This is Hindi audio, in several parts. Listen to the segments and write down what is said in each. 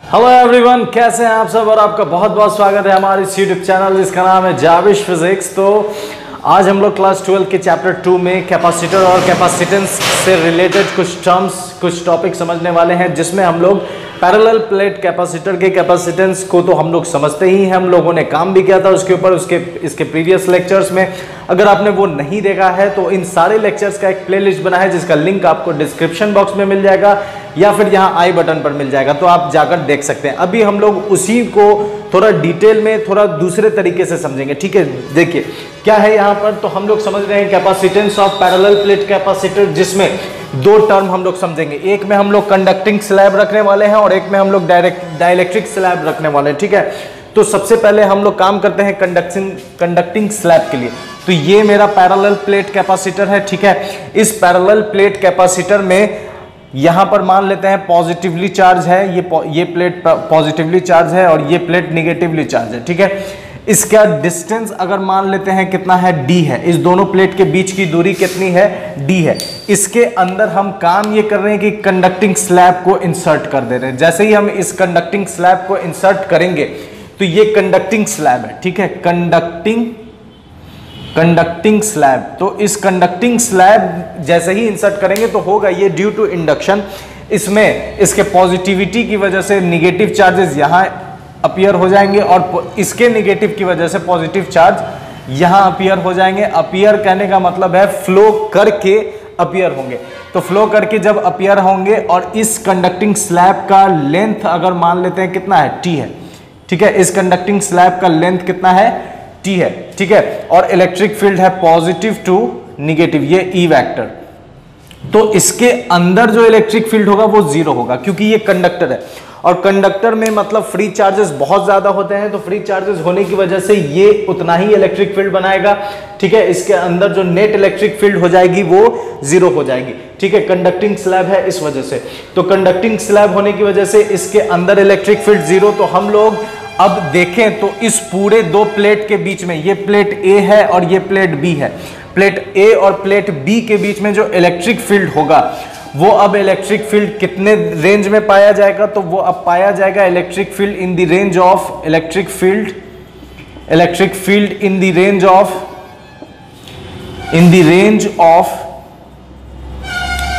हेलो एवरीवन, कैसे हैं आप सब और आपका बहुत बहुत स्वागत है हमारे इस यूट्यूब चैनल जिसका नाम है जाविश फिजिक्स। तो आज हम लोग क्लास 12 के चैप्टर 2 में कैपेसिटर और कैपेसिटेंस से रिलेटेड कुछ टर्म्स, कुछ टॉपिक समझने वाले हैं, जिसमें हम लोग पैरेलल प्लेट कैपेसिटर के कैपेसिटेंस को तो हम लोग समझते ही हैं, हम लोगों ने काम भी किया था उसके ऊपर इसके प्रीवियस लेक्चर्स में। अगर आपने वो नहीं देखा है तो इन सारे लेक्चर्स का एक प्लेलिस्ट बना है जिसका लिंक आपको डिस्क्रिप्शन बॉक्स में मिल जाएगा या फिर यहाँ आई बटन पर मिल जाएगा, तो आप जाकर देख सकते हैं। अभी हम लोग उसी को थोड़ा डिटेल में, थोड़ा दूसरे तरीके से समझेंगे, ठीक है। देखिए क्या है यहाँ पर, तो हम लोग समझ रहे हैं capacitance of parallel plate capacitor, जिसमें दो टर्म हम लोग समझेंगे। एक में हम लोग कंडक्टिंग स्लैब रखने वाले हैं और एक में हम लोग डाइलेक्ट्रिक स्लैब रखने वाले हैं, ठीक है। तो सबसे पहले हम लोग काम करते हैं कंडक्टिंग स्लैब के लिए। तो ये मेरा पैरेलल प्लेट कैपेसिटर है, ठीक है। इस पैरेलल प्लेट कैपेसिटर में यहां पर मान लेते हैं पॉजिटिवली चार्ज है, ये प्लेट पॉजिटिवली चार्ज है और ये प्लेट निगेटिवली चार्ज है, ठीक है। इसका डिस्टेंस अगर मान लेते हैं कितना है, d है। इस दोनों प्लेट के बीच की दूरी कितनी है, d है। इसके अंदर हम काम ये कर रहे हैं कि कंडक्टिंग स्लैब को इंसर्ट कर दे रहे हैं। जैसे ही हम इस कंडक्टिंग स्लैब को इंसर्ट करेंगे तो ये कंडक्टिंग स्लैब है, ठीक है, कंडक्टिंग स्लैब। तो इस कंडक्टिंग स्लैब जैसे ही इंसर्ट करेंगे तो होगा ये ड्यू टू इंडक्शन, इसमें इसके पॉजिटिविटी की वजह से निगेटिव चार्जेस यहाँ अपीयर हो जाएंगे और इसके निगेटिव की वजह से पॉजिटिव चार्ज यहाँ अपीयर हो जाएंगे। अपीयर कहने का मतलब है फ्लो करके अपीयर होंगे। तो फ्लो करके जब अपीयर होंगे और इस कंडक्टिंग स्लैब का लेंथ अगर मान लेते हैं कितना है, t है, ठीक है। इस कंडक्टिंग स्लैब का लेंथ कितना है, t है, ठीक है। और इलेक्ट्रिक फील्ड है पॉजिटिव टू निगेटिव, ये E वेक्टर। तो इसके अंदर जो इलेक्ट्रिक फील्ड होगा वो जीरो होगा, क्योंकि ये कंडक्टर है और कंडक्टर में मतलब फ्री चार्जेस बहुत ज्यादा होते हैं। तो फ्री चार्जेस होने की वजह से ये उतना ही इलेक्ट्रिक फील्ड बनाएगा, ठीक है। इसके अंदर जो नेट इलेक्ट्रिक फील्ड हो जाएगी वो जीरो हो जाएगी, ठीक है। कंडक्टिंग स्लैब है इस वजह से। तो कंडक्टिंग स्लैब होने की वजह से इसके अंदर इलेक्ट्रिक फील्ड जीरो। तो हम लोग अब देखें तो इस पूरे दो प्लेट के बीच में, ये प्लेट A है और ये प्लेट B है, प्लेट A और प्लेट B के बीच में जो इलेक्ट्रिक फील्ड होगा वो अब इलेक्ट्रिक फील्ड कितने रेंज में पाया जाएगा, तो वो अब पाया जाएगा electric field in the range of electric field in the range of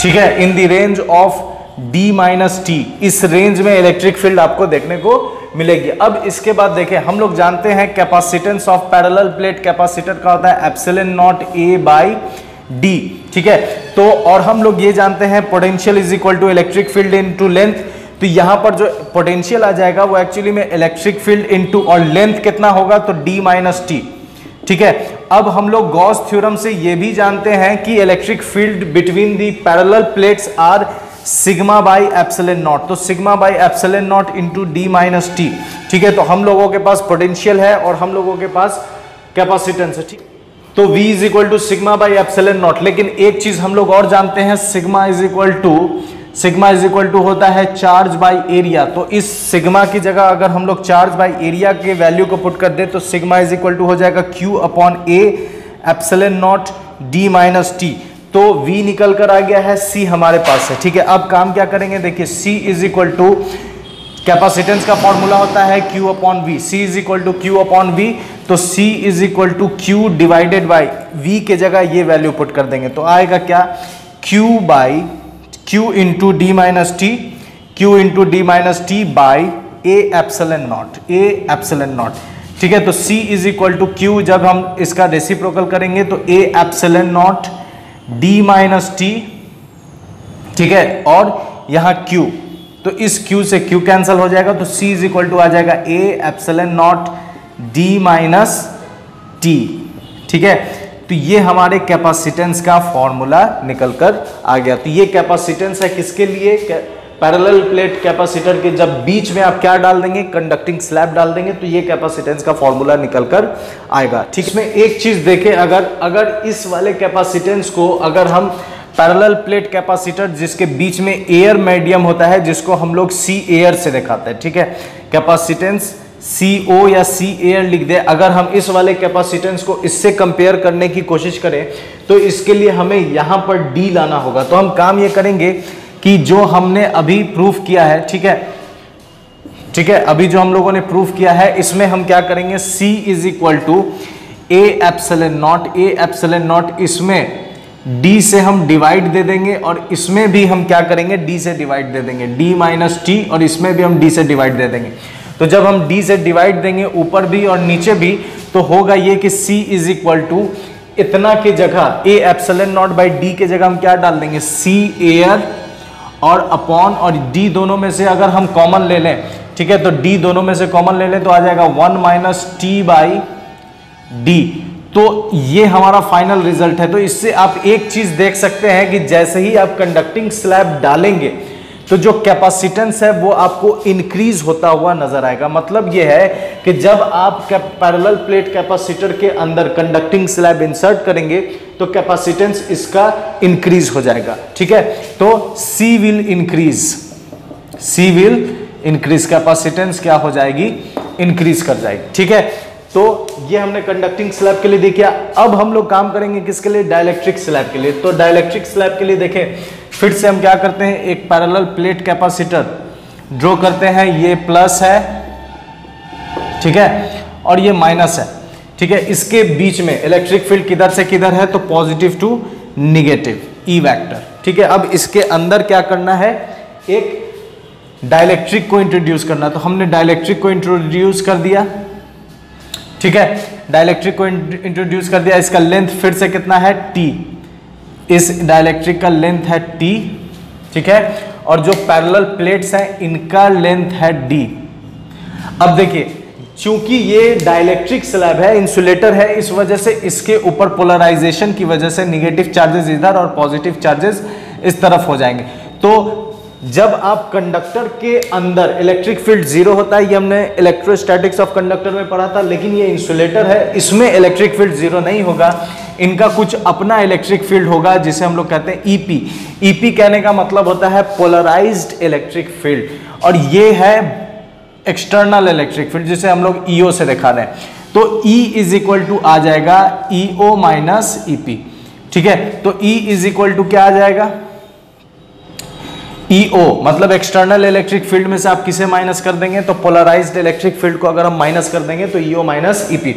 ठीक है, in the range of D minus T। इस रेंज में इलेक्ट्रिक फील्ड आपको देखने को मिलेगी। अब इसके बाद देखें, हम लोग जानते हैं capacitance of parallel plate capacitor का होता है epsilon not A by D, ठीक है। तो और हम लोग ये जानते हैं potential is equal to electric field into length. तो यहां पर जो पोटेंशियल आ जाएगा वो एक्चुअली में इलेक्ट्रिक फील्ड इनटू, और लेंथ कितना होगा तो D माइनस T, ठीक है। अब हम लोग गॉस थ्योरम से ये भी जानते हैं कि electric field between the parallel plates are sigma by epsilon naught. तो sigma by epsilon naught into D minus T, ठीक है। तो हम लोगों के पास पोटेंशियल है और हम लोगों के पास कैपेसिटेंस है, ठीक। तो V is equal to sigma by epsilon naught. लेकिन एक चीज हम लोग और जानते हैं, सिग्मा इज इक्वल टू होता है चार्ज बाई एरिया। तो इस सिग्मा की जगह अगर हम लोग चार्ज बाई एरिया के वैल्यू को पुट कर दे तो सिग्मा इज इक्वल टू हो जाएगा Q upon A epsilon naught D minus T। तो V निकल कर आ गया है, C हमारे पास है, ठीक है। अब काम क्या करेंगे, देखिए C is equal to, capacitance का फॉर्मूला होता है Q upon V, C is equal to Q upon V। तो C is equal to Q divided by V के जगह ये वैल्यू पुट कर देंगे तो आएगा क्या, Q into D minus T by A epsilon naught, ठीक है। तो C is equal to Q, जब हम इसका रेसिप्रोकल करेंगे तो A epsilon naught D minus T, ठीक है। और यहाँ Q, तो इस Q से Q कैंसिल हो जाएगा तो C इज इक्वल टू आ जाएगा A epsilon naught D minus T, ठीक है। तो ये हमारे कैपेसिटेंस का फॉर्मूला निकल कर आ गया। तो ये कैपेसिटेंस है किसके लिए, पैरेलल प्लेट कैपेसिटर के जब बीच में आप क्या डाल देंगे, कंडक्टिंग स्लैब डाल देंगे तो ये कैपेसिटेंस का फॉर्मूला निकल कर आएगा, ठीक। इसमें एक चीज देखें, अगर इस वाले कैपेसिटेंस को अगर हम पैरेलल प्लेट कैपेसिटर जिसके बीच में एयर मीडियम होता है, जिसको हम लोग C एयर से दिखाते हैं, ठीक है, कैपेसिटेंस CO या C एयर लिख दे। अगर हम इस वाले कैपेसिटेंस को इससे कंपेयर करने की कोशिश करें तो इसके लिए हमें यहां पर D लाना होगा। तो हम काम ये करेंगे कि जो हमने अभी प्रूफ किया है, ठीक है, ठीक है, अभी जो हम लोगों ने प्रूफ किया है इसमें हम क्या करेंगे, C is equal to A epsilon naught, इसमें D से हम डिवाइड दे देंगे और इसमें भी हम क्या करेंगे, D से डिवाइड दे देंगे, D माइनस टी, और इसमें भी हम D से डिवाइड दे देंगे। तो जब हम D से डिवाइड देंगे ऊपर भी और नीचे भी, तो होगा ये कि C इज इक्वल टू इतना की जगह ए एप्सिलॉन नॉट बाई डी के जगह हम क्या डाल देंगे, C एयर और अपॉन, और D दोनों में से अगर हम कॉमन ले लें, ठीक है, तो D दोनों में से कॉमन ले लें तो आ जाएगा 1 माइनस टी बाई डी। तो ये हमारा फाइनल रिजल्ट है। तो इससे आप एक चीज देख सकते हैं कि जैसे ही आप कंडक्टिंग स्लैब डालेंगे तो जो कैपेसिटेंस है वो आपको इंक्रीज होता हुआ नजर आएगा। मतलब ये है कि जब आप पैरेलल प्लेट कैपेसिटर के अंदर कंडक्टिंग स्लैब इंसर्ट करेंगे तो कैपेसिटेंस इसका इंक्रीज हो जाएगा। ठीक है, तो C विल इंक्रीज, कैपेसिटेंस क्या हो जाएगी, इंक्रीज कर जाएगी। ठीक है, तो ये हमने कंडक्टिंग स्लैब के लिए देखा। अब हम लोग काम करेंगे किसके लिए, डाइलेक्ट्रिक स्लैब के लिए। तो डाइलेक्ट्रिक स्लैब के लिए देखें, फिर से हम क्या करते हैं, एक पैरेलल प्लेट कैपेसिटर ड्रॉ करते हैं। ये प्लस है, ठीक है, और ये माइनस है। ठीक है, इसके बीच में इलेक्ट्रिक फील्ड किधर से किधर है, तो positive to negative, E vector. ठीक है, अब इसके अंदर क्या करना है, एक डाइलेक्ट्रिक को इंट्रोड्यूस करना। तो हमने डाइलेक्ट्रिक को इंट्रोड्यूस कर दिया। ठीक है, डाइलेक्ट्रिक को इंट्रोड्यूस कर दिया। इसका लेंथ फिर से कितना है, T। इस डाइलेक्ट्रिक का लेंथ है T। ठीक है, और जो पैरेलल प्लेट्स हैं इनका लेंथ है D। अब देखिए, चूंकि ये डाइलेक्ट्रिक स्लैब है, इंसुलेटर है, इस वजह से इसके ऊपर पोलराइजेशन की वजह से निगेटिव चार्जेस इधर और पॉजिटिव चार्जेस इस तरफ हो जाएंगे। तो जब आप कंडक्टर के अंदर इलेक्ट्रिक फील्ड जीरो होता है, ये हमने इलेक्ट्रोस्टैटिक्स ऑफ कंडक्टर में पढ़ा था, लेकिन ये इंसुलेटर है, इसमें इलेक्ट्रिक फील्ड जीरो नहीं होगा। इनका कुछ अपना इलेक्ट्रिक फील्ड होगा जिसे हम लोग कहते हैं ईपी। ईपी कहने का मतलब होता है पोलराइज्ड इलेक्ट्रिक फील्ड, और ये है एक्सटर्नल इलेक्ट्रिक फील्ड जिसे हम लोग ईओ से दिखा रहे हैं। तो E इज इक्वल टू आ जाएगा ईओ माइनस ईपी। ठीक है, तो E इज इक्वल टू क्या आ जाएगा, EO, मतलब एक्सटर्नल इलेक्ट्रिक फील्ड में से आप किसे माइनस कर देंगे, तो पोलराइज्ड इलेक्ट्रिक फील्ड को अगर हम माइनस कर देंगे तो EO माइनस EP।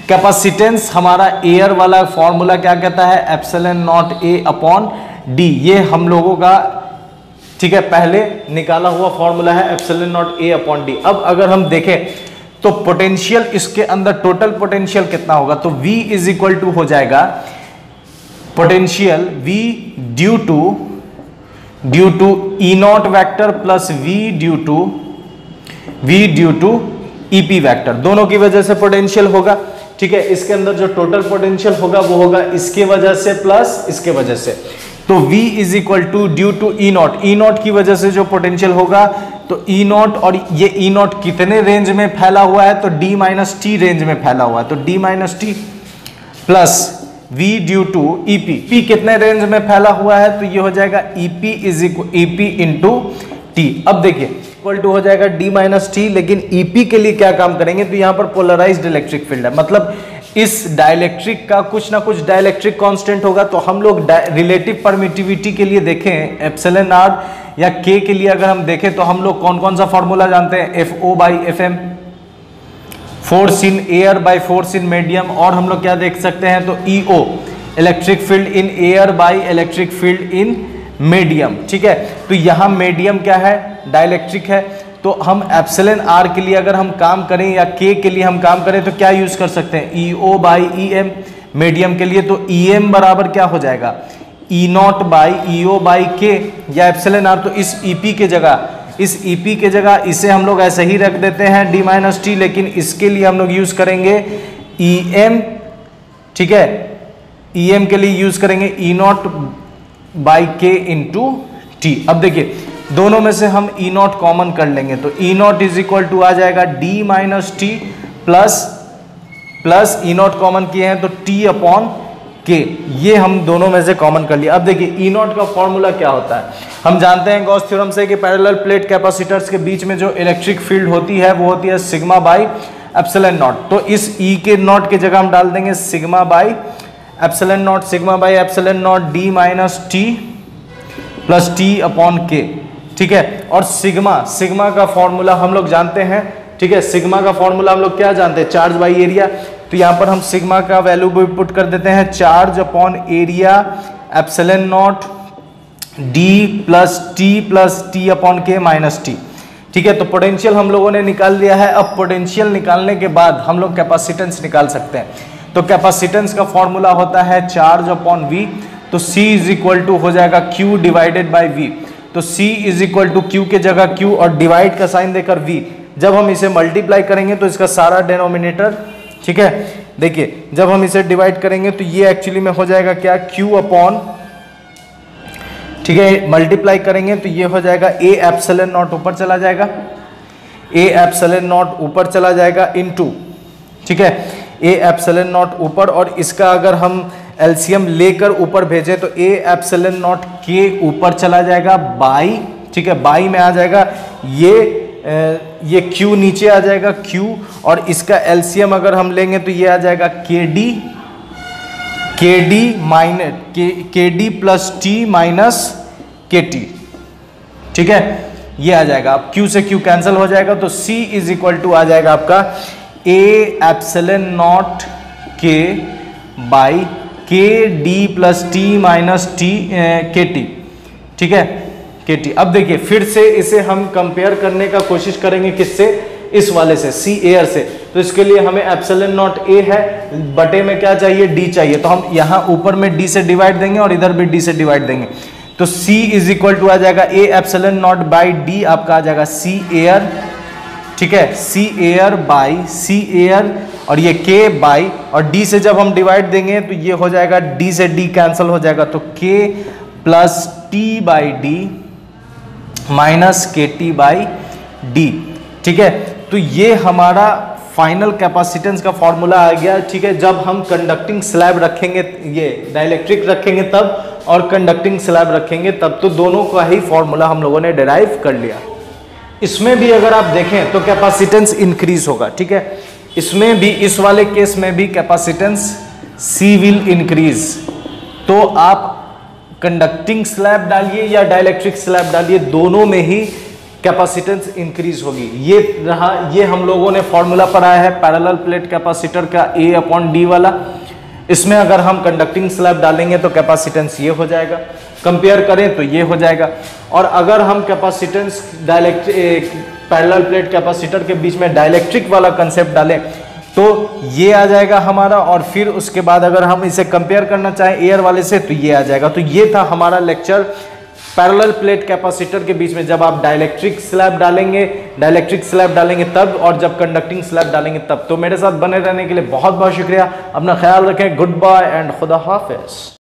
कैपेसिटेंस हमारा एयर वाला फॉर्मूला क्या कहता है, epsilon not A upon D। ये हम लोगों का, ठीक है, पहले निकाला हुआ फॉर्मूला है, epsilon not A upon D। अब अगर हम देखें तो पोटेंशियल इसके अंदर टोटल पोटेंशियल कितना होगा, तो V इज इक्वल टू हो जाएगा potential V due to E naught vector plus V due to EP vector, दोनों की वजह से पोटेंशियल होगा। ठीक है, इसके अंदर जो टोटल पोटेंशियल होगा वो होगा इसके वजह से प्लस इसके वजह से। तो V is equal to due to E naught की वजह से जो पोटेंशियल होगा, तो E नॉट, और ये E नॉट कितने रेंज में फैला हुआ है, तो D माइनस टी रेंज में फैला हुआ है, तो D minus T plus V due to EP। P कितने रेंज में फैला हुआ है, तो ये हो जाएगा EP इंटू T। अब देखिए इक्वल टू हो जाएगा D माइनस टी, लेकिन EP के लिए क्या काम करेंगे, तो यहाँ पर पोलराइज्ड इलेक्ट्रिक फील्ड है, मतलब इस डाइलेक्ट्रिक का कुछ ना कुछ डाइलेक्ट्रिक कांस्टेंट होगा। तो हम लोग रिलेटिव परमिटिविटी के लिए देखें, एप्सिलॉन आर या K के लिए अगर हम देखें तो हम लोग कौन कौन सा फॉर्मूला जानते हैं, FO by FM, force in air by force in medium, और हम लोग क्या देख सकते हैं, तो EO electric field in air by electric field in medium. ठीक है, तो यहाँ मीडियम क्या है, डाइलेक्ट्रिक है। तो हम एप्सिलॉन आर के लिए अगर हम काम करें या K के लिए हम काम करें तो क्या यूज कर सकते हैं, EO बाई EM मीडियम के लिए। तो EM बराबर क्या हो जाएगा, E not by EO by K, या एप्सिलॉन आर। तो इस EP के जगह, इस EP के जगह इसे हम लोग ऐसे ही रख देते हैं D माइनस टी, लेकिन इसके लिए हम लोग यूज करेंगे EM। ठीक है, EM के लिए यूज करेंगे E not by K into T। अब देखिए दोनों में से हम E नॉट कॉमन कर लेंगे, तो E naught is equal to आ जाएगा D minus T plus E naught common किए हैं तो T अपॉन K। ये हम दोनों में से कॉमन कर लिया। अब देखिए E नॉट का फॉर्मूला क्या होता है, हम जानते हैं गॉस थ्योरम से कि पैरेलल प्लेट कैपेसिटर्स के बीच में जो इलेक्ट्रिक फील्ड होती है वो होती है सिग्मा बाई एप्सिलॉन नॉट। तो इस E के नॉट की जगह हम डाल देंगे sigma by epsilon not, sigma by epsilon naught D minus T plus T upon K। ठीक है। और सिग्मा का फॉर्मूला हम लोग जानते हैं, ठीक है। सिग्मा का फॉर्मूला हम लोग क्या जानते हैं, चार्ज बाई एरिया। तो यहाँ पर हम सिग्मा का वैल्यू भी पुट कर देते हैं, charge upon area epsilon not D plus T upon के माइनस टी, ठीक है। तो पोटेंशियल हम लोगों ने निकाल लिया है। अब पोटेंशियल निकालने के बाद हम लोग कैपेसिटेंस निकाल सकते हैं। तो कैपेसिटेंस का फॉर्मूला होता है चार्ज अपॉन वी। तो C इज इक्वल टू हो जाएगा Q डिवाइडेड बाई V। तो C is equal to Q के जगह Q और डिवाइड का साइन देकर V। जब हम इसे मल्टीप्लाई करेंगे तो इसका सारा डिनोमिनेटर, ठीक है, देखिए जब हम इसे डिवाइड करेंगे तो ये एक्चुअली में हो जाएगा क्या, Q अपॉन, ठीक है, मल्टीप्लाई करेंगे तो ये हो जाएगा A एप्सिलॉन नॉट ऊपर चला जाएगा, A एप्सिलॉन नॉट ऊपर चला जाएगा इनटू, ठीक है, A एप्सिलॉन नॉट ऊपर, और इसका अगर हम एलसीएम लेकर ऊपर भेजें तो A एप्सिलॉन नॉट के ऊपर चला जाएगा बाई, ठीक है, बाई में आ जाएगा ये Q नीचे आ जाएगा Q, और इसका एलसीएम अगर हम लेंगे तो ये आ जाएगा के डी प्लस टी माइनस के टी, ठीक है, ये आ जाएगा। अब Q से Q कैंसिल हो जाएगा तो C इज इक्वल टू आ जाएगा आपका A एप्सिलॉन नॉट के बाई के D plus T minus T के टी, ठीक है, के टी। अब देखिए फिर से इसे हम कंपेयर करने का कोशिश करेंगे, किससे, इस वाले से, सी एयर से। तो इसके लिए हमें एप्सिलॉन नॉट ए है, बटे में क्या चाहिए, डी चाहिए। तो हम यहाँ ऊपर में डी से डिवाइड देंगे और इधर भी डी से डिवाइड देंगे। तो C इज इक्वल टू आ जाएगा ए एप्सिलॉन नॉट बाई डी, आपका आ जाएगा सी एयर, ठीक है, सी एयर बाई सी एयर, और ये के बाई, और डी से जब हम डिवाइड देंगे तो ये हो जाएगा डी से डी कैंसिल हो जाएगा, तो के plus T by D minus के टी बाई डी, ठीक है। तो ये हमारा फाइनल कैपेसिटेंस का फॉर्मूला आ गया, ठीक है। जब हम कंडक्टिंग स्लैब रखेंगे, ये डाइलेक्ट्रिक रखेंगे तब, और कंडक्टिंग स्लैब रखेंगे तब, तो दोनों का ही फॉर्मूला हम लोगों ने डिराइव कर लिया। इसमें भी अगर आप देखें तो कैपेसिटेंस इंक्रीज होगा, ठीक है। इसमें भी, इस वाले केस में भी कैपेसिटेंस C विल इंक्रीज। तो आप कंडक्टिंग स्लैब डालिए या डाइलेक्ट्रिक स्लैब डालिए, दोनों में ही कैपेसिटेंस इंक्रीज होगी। ये रहा, ये हम लोगों ने फॉर्मूला पढ़ा है पैरेलल प्लेट कैपेसिटर का A अपॉन डी वाला। इसमें अगर हम कंडक्टिंग स्लैब डालेंगे तो कैपेसिटेंस ये हो जाएगा, कंपेयर करें तो ये हो जाएगा। और अगर हम कैपेसिटेंस पैरेलल प्लेट कैपेसिटर के बीच में डाइलेक्ट्रिक वाला कंसेप्ट डालें तो ये आ जाएगा हमारा, और फिर उसके बाद अगर हम इसे कंपेयर करना चाहें एयर वाले से तो ये आ जाएगा। तो ये था हमारा लेक्चर पैरेलल प्लेट कैपेसिटर के बीच में, जब आप डाइलेक्ट्रिक स्लैब डालेंगे तब, और जब कंडक्टिंग स्लैब डालेंगे तब। तो मेरे साथ बने रहने के लिए बहुत बहुत शुक्रिया। अपना ख्याल रखें। गुड बाय एंड खुदा हाफिज।